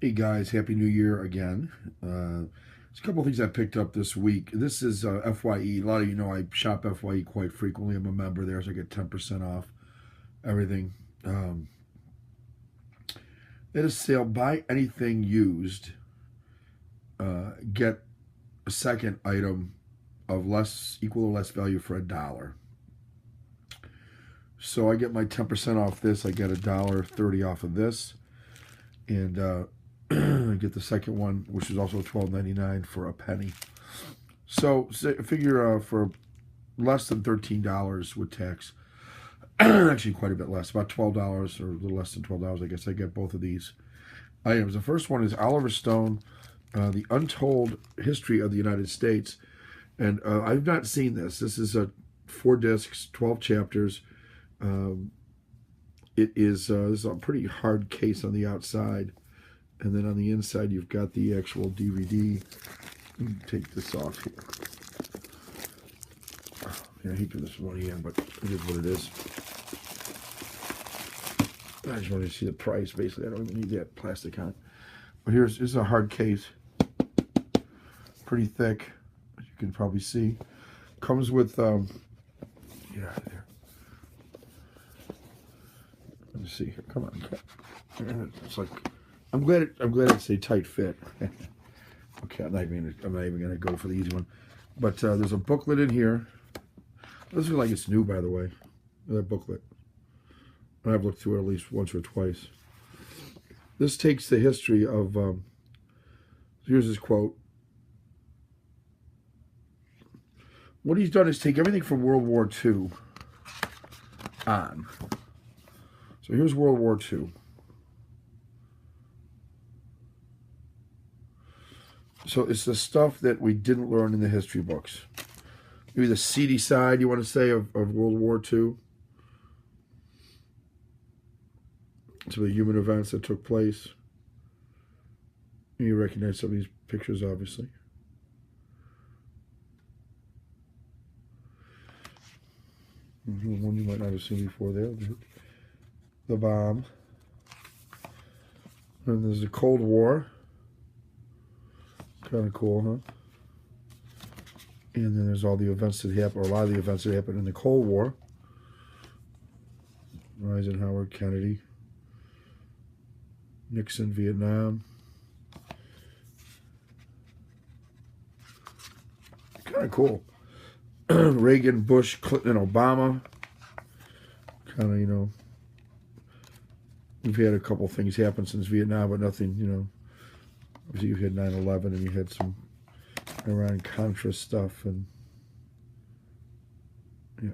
Hey guys, Happy New Year again. There's a couple of things I picked up this week. This is FYE. A lot of you know I shop FYE quite frequently. I'm a member there, so I get 10% off everything. They had a sale, buy anything used, get a second item of equal or less value for $1. So I get my 10% off this. I get $1.30 off of this. And get the second one, which is also $12.99 for a penny. So figure for less than $13 with tax, actually quite a bit less, about $12 or a little less than $12, I guess. I get both of these items. The first one is Oliver Stone, The Untold History of the United States. And I've not seen this. This is 4 discs, 12 chapters. It is this is a pretty hard case on the outside. And then on the inside, you've got the actual DVD. Let me take this off here. Yeah, I hate doing this money in, but it is what it is. I just wanted to see the price, basically. I don't even need that plastic on it. But this is a hard case. Pretty thick, as you can probably see. Comes with, get out of there. Let me see here. Come on. It's like, I'm glad it's a tight fit. Okay, I'm not even gonna go for the easy one. But there's a booklet in here. This looks like it's new, by the way. That booklet. I've looked through it at least once or twice. This takes the history of. Here's his quote. What he's done is take everything from World War II on. So here's World War II. So it's the stuff that we didn't learn in the history books. Maybe the seedy side, you want to say, of World War II. Some of the human events that took place. And you recognize some of these pictures, obviously. One you might not have seen before there. The bomb. And there's the Cold War. Kind of cool, huh? And then there's all the events that happened, or a lot of the events that happened in the Cold War. Eisenhower, Kennedy, Nixon, Vietnam. Kind of cool. Reagan, Bush, Clinton, and Obama. Kind of, you know, we've had a couple things happen since Vietnam, but nothing, you know. You had 9/11 and you had some Iran-Contra stuff, and yeah,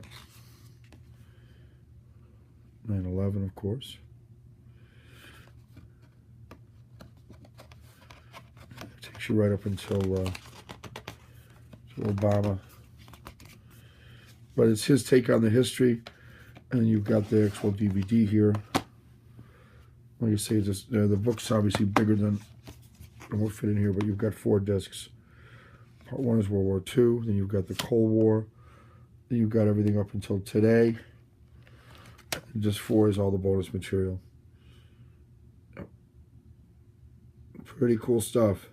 9/11, of course. It takes you right up until Obama, but it's his take on the history, and then you've got the actual DVD here. Like I say, just, the book's obviously bigger than. It won't fit in here, but you've got 4 discs. Part 1 is World War II. Then you've got the Cold War. Then you've got everything up until today. And just 4 is all the bonus material. Pretty cool stuff.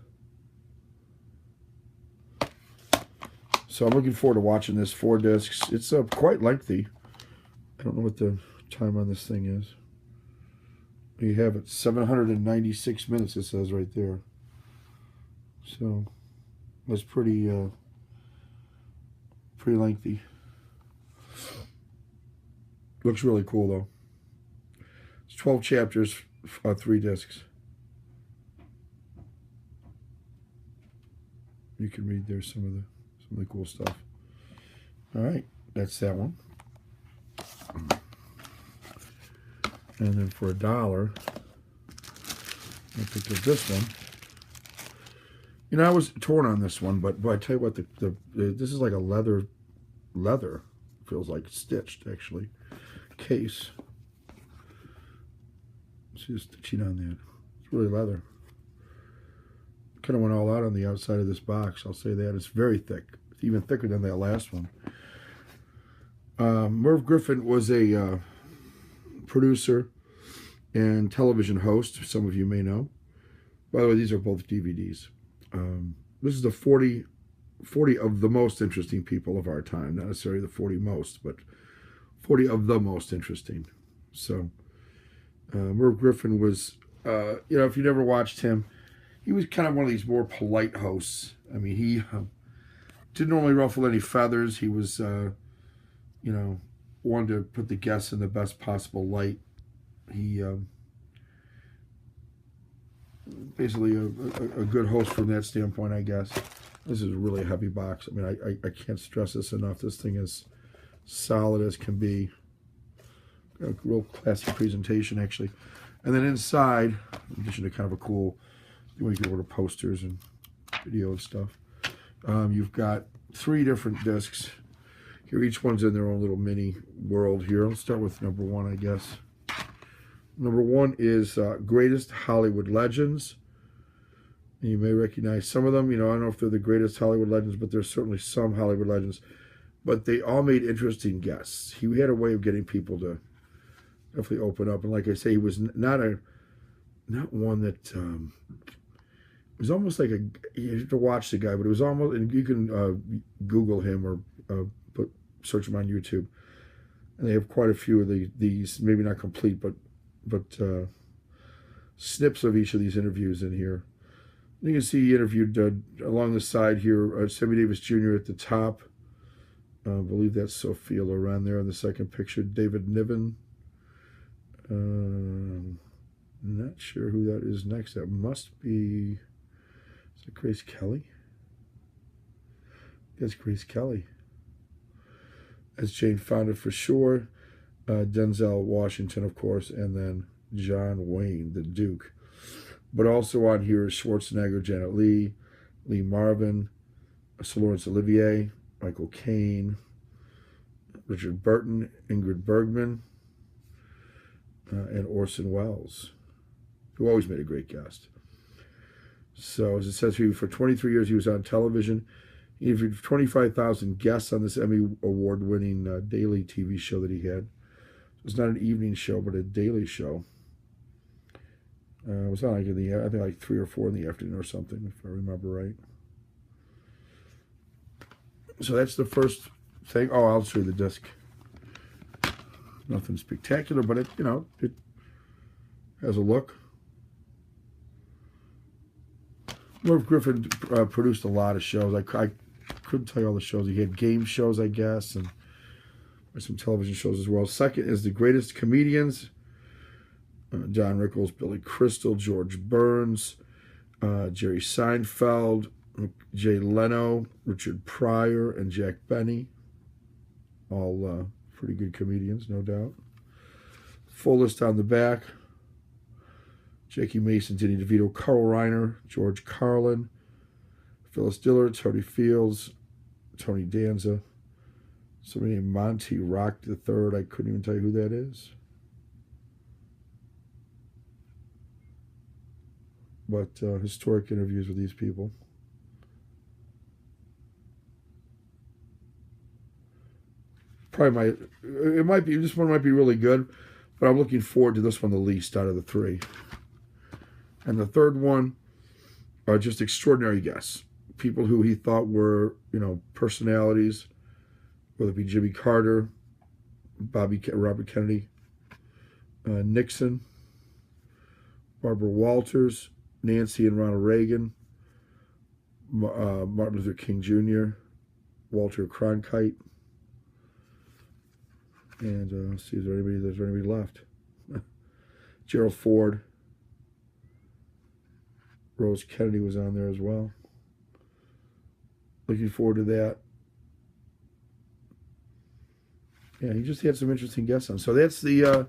So I'm looking forward to watching this. 4 discs. It's quite lengthy. I don't know what the time on this thing is. You have it 796 minutes. It says right there. So that's pretty lengthy. Looks really cool though. It's 12 chapters, 3 discs. You can read there some of the cool stuff. All right, that's that one. And then for $1, I picked up this one. You know, I was torn on this one, but I tell you what, this is like a leather, feels like stitched actually, case. See the stitching on that. It's really leather. Kind of went all out on the outside of this box, I'll say that. It's very thick. It's even thicker than that last one. Merv Griffin was a producer and television host, some of you may know. By the way, these are both DVDs. This is the 40 of the most interesting people of our time. Not necessarily the 40 most, but 40 of the most interesting. So, Merv Griffin was, if you never watched him, he was kind of one of these more polite hosts. I mean, he didn't normally ruffle any feathers. He was, wanted to put the guests in the best possible light. He basically a good host from that standpoint, I guess. This is a really heavy box. I mean, I can't stress this enough. This thing is solid as can be. Got a real classy presentation, actually. And then inside, in addition to kind of a cool, you can order posters and video and stuff. You've got 3 different discs. Here, each one's in their own little mini world here. Let's start with number 1, I guess. Number 1 is Greatest Hollywood Legends. And you may recognize some of them. I don't know if they're the greatest Hollywood legends, but there's certainly some Hollywood legends. But they all made interesting guests. He had a way of getting people to definitely open up. And like I say, he was not one that, it was almost like you have to watch the guy, but it was almost, and you can Google him or search him on YouTube. And they have quite a few of these, maybe not complete, but snips of each of these interviews in here. You can see he interviewed along the side here, Sammy Davis Jr. at the top. I believe that's Sophia Loren there in the second picture. David Niven. Not sure who that is next. That must be, is it Grace Kelly? That's Grace Kelly. That's Jane Fonda for sure. Denzel Washington, of course, and then John Wayne, the Duke. But also on here is Schwarzenegger, Janet Leigh, Lee Marvin, Sir Laurence Olivier, Michael Caine, Richard Burton, Ingrid Bergman, and Orson Welles, who always made a great guest. So, as it says here, for 23 years he was on television. He interviewed 25,000 guests on this Emmy Award-winning daily TV show that he had. It was not an evening show, but a daily show. It was on I think like 3 or 4 in the afternoon or something, if I remember right. So that's the first thing. Oh, I'll show you the disc. Nothing spectacular, but it has a look. Merv Griffin produced a lot of shows. I couldn't tell you all the shows. He had game shows, I guess, and some television shows as well. Second is The Greatest Comedians. John Rickles, Billy Crystal, George Burns, Jerry Seinfeld, Jay Leno, Richard Pryor, and Jack Benny. All pretty good comedians, no doubt. Full list on the back. Jackie Mason, Danny DeVito, Carl Reiner, George Carlin, Phyllis Diller, Tony Fields, Tony Danza, somebody named Monty Rock III. I couldn't even tell you who that is. But historic interviews with these people. Probably this one might be really good, but I'm looking forward to this one the least out of the 3. And the third one are just extraordinary guests. People who he thought were, personalities, whether it be Jimmy Carter, Robert Kennedy, Nixon, Barbara Walters, Nancy and Ronald Reagan, Martin Luther King Jr., Walter Cronkite, and let's see, is there anybody left? Gerald Ford, Rose Kennedy was on there as well. Looking forward to that. Yeah, he just had some interesting guests on. So that's the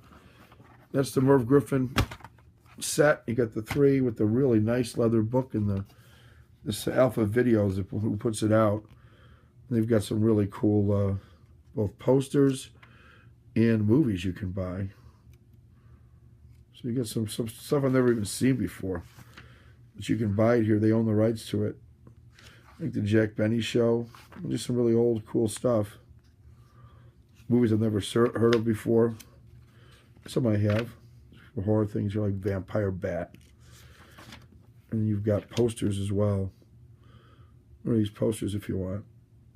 Merv Griffin set. You got the 3 with the really nice leather book and this Alpha Videos who puts it out. They've got some really cool both posters and movies you can buy. So you get some stuff I've never even seen before. But you can buy it here. They own the rights to it. Like the Jack Benny Show. Just some really old, cool stuff. Movies I've never heard of before. Some I have. Horror things are like Vampire Bat. And you've got posters as well. One of these posters if you want.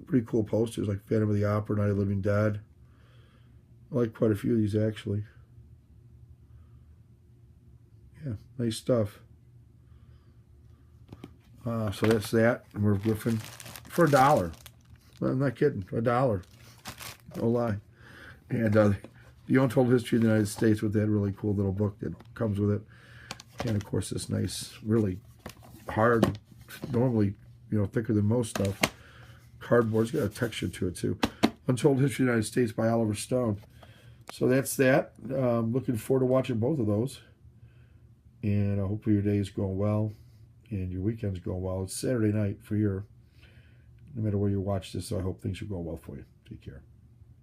Pretty cool posters like Phantom of the Opera, Night of the Living Dead. I like quite a few of these actually. Yeah, nice stuff. So that's that. And we're riffing for $1. I'm not kidding. $1. No lie. And The Untold History of the United States with that really cool little book that comes with it. And of course this nice, really hard, normally, thicker than most stuff. Cardboard's got a texture to it too. Untold History of the United States by Oliver Stone. So that's that. Looking forward to watching both of those. And hopefully your day is going well and your weekend's going well. It's Saturday night for no matter where you watch this, so I hope things are going well for you. Take care.